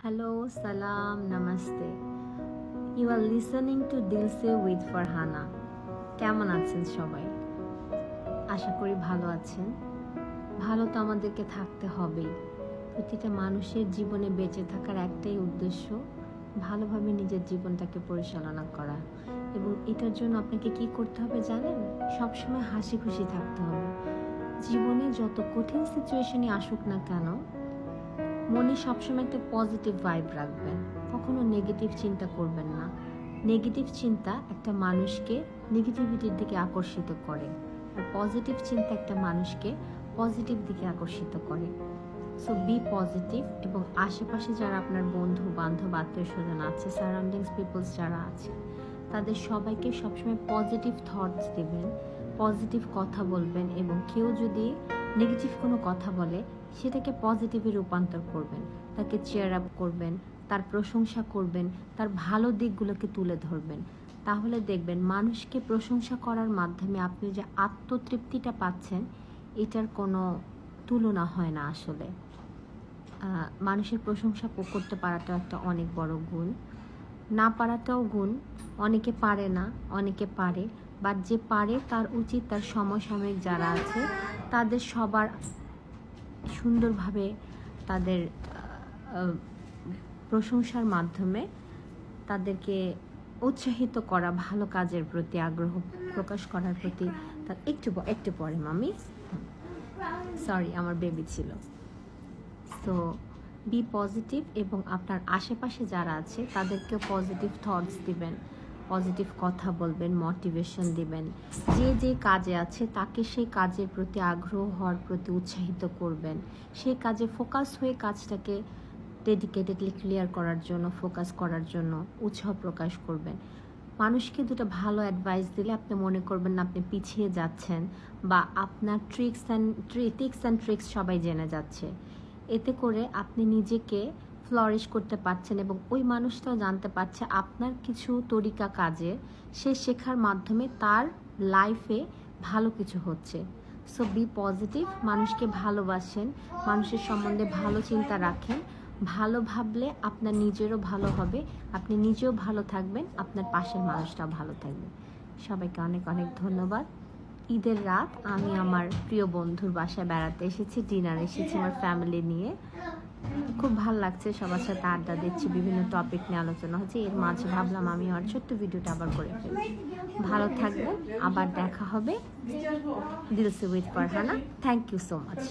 Hello, salam, namaste. You are listening to Dilse with Farhana. কেমন আছেন সবাই? আশা করি ভালো আছেন। ভালো তো আমাদেরকে থাকতে হবেই। প্রতিটা মানুষের জীবনে বেঁচে থাকার একটাই উদ্দেশ্য, ভালোভাবে নিজের জীবনটাকে পরিচালনা করা। এবং এটার জন্য আপনাকে কি করতে হবে জানেন? সবসময় হাসি খুশি থাকতে হবে। জীবনে যত কঠিন সিচুয়েশনই আসুক না কেন, মনে সবসময় একটা পজিটিভ ভাইব রাখবেন, কখনো নেগেটিভ চিন্তা করবেন না। নেগেটিভ চিন্তা একটা মানুষকে নেগেটিভিটির দিকে আকর্ষিত করে, আর পজিটিভ চিন্তা একটা মানুষকে পজিটিভ দিকে আকর্ষিত করে। সো বি পজিটিভ, এবং আশেপাশে যারা আপনার বন্ধু বান্ধব আত্মীয় স্বজন আছে, সারাউন্ডিংস পিপলস যারা আছে, তাদের সবাইকে সবসময় পজিটিভ থটস দেবেন, পজিটিভ কথা বলবেন, এবং কেউ যদি নেগেটিভ কোনো কথা বলে সেটাকে পজিটিভে রূপান্তর করবেন, তাকে চেয়ার আপ করবেন, তার প্রশংসা করবেন, তার ভালো দিকগুলোকে তুলে ধরবেন। তাহলে দেখবেন মানুষকে প্রশংসা করার মাধ্যমে আপনি যে আত্মতৃপ্তিটা পাচ্ছেন, এটার কোনো তুলনা হয় না আসলে। মানুষের প্রশংসা করতে পারাটাও একটা অনেক বড় গুণ। না পারাটাও গুণ। অনেকে পারে না, অনেকে পারে, বাট যে পারে তার উচিত তার সমসাময়িক যারা আছে তাদের সবার সুন্দরভাবে তাদের প্রশংসার মাধ্যমে তাদেরকে উৎসাহিত করা, ভালো কাজের প্রতি আগ্রহ প্রকাশ করার প্রতি। তার একটু পরে মামি, সরি আমার বেবি ছিল। সো বি পজিটিভ, এবং আপনার আশেপাশে যারা আছে তাদেরকেও পজিটিভ থটস দিবেন, পজিটিভ কথা বলবেন, মোটিভেশন দিবেন। যে কাজে আছে তাকে সেই কাজের প্রতি আগ্রহ হওয়ার প্রতি উৎসাহিত করবেন। সেই কাজে ফোকাস হয়ে কাজটাকে ডেডিকেটেডলি ক্লিয়ার করার জন্য, ফোকাস করার জন্য উৎসাহ প্রকাশ করবেন। মানুষকে দুটো ভালো অ্যাডভাইস দিলে আপনি মনে করবেন না আপনি পিছিয়ে যাচ্ছেন, বা আপনার টিপস অ্যান্ড ট্রিক্স সবাই জেনে যাচ্ছে। এতে করে আপনি নিজেকে ফ্লরিশ করতে পারছেন, এবং ওই মানুষটাও জানতে পারছে আপনার কিছু তরিকা কাজে সে শেখার মাধ্যমে তার লাইফে ভালো কিছু হচ্ছে। সো বি পজিটিভ, মানুষকে ভালোবাসেন, মানুষের সম্বন্ধে ভালো চিন্তা রাখেন। ভালো ভাবলে আপনার নিজেরও ভালো হবে, আপনি নিজেও ভালো থাকবেন, আপনার পাশের মানুষটাও ভালো থাকবে। সবাইকে অনেক অনেক ধন্যবাদ। ঈদের রাত আমি আমার প্রিয় বন্ধুর বাসায় বেড়াতে এসেছি, ডিনার এসেছি আমার ফ্যামিলি নিয়ে। খুব ভালো লাগছে, সবার সাথে আড্ডা দিচ্ছি, বিভিন্ন টপিক নিয়ে আলোচনা হচ্ছে। এর মাঝে ভাবলাম আমি আমার ছোট্ট ভিডিওটা আবার করে ফেলি। ভালো থাকবেন, আবার দেখা হবে। Dil Se with Farhana. Thank you so much.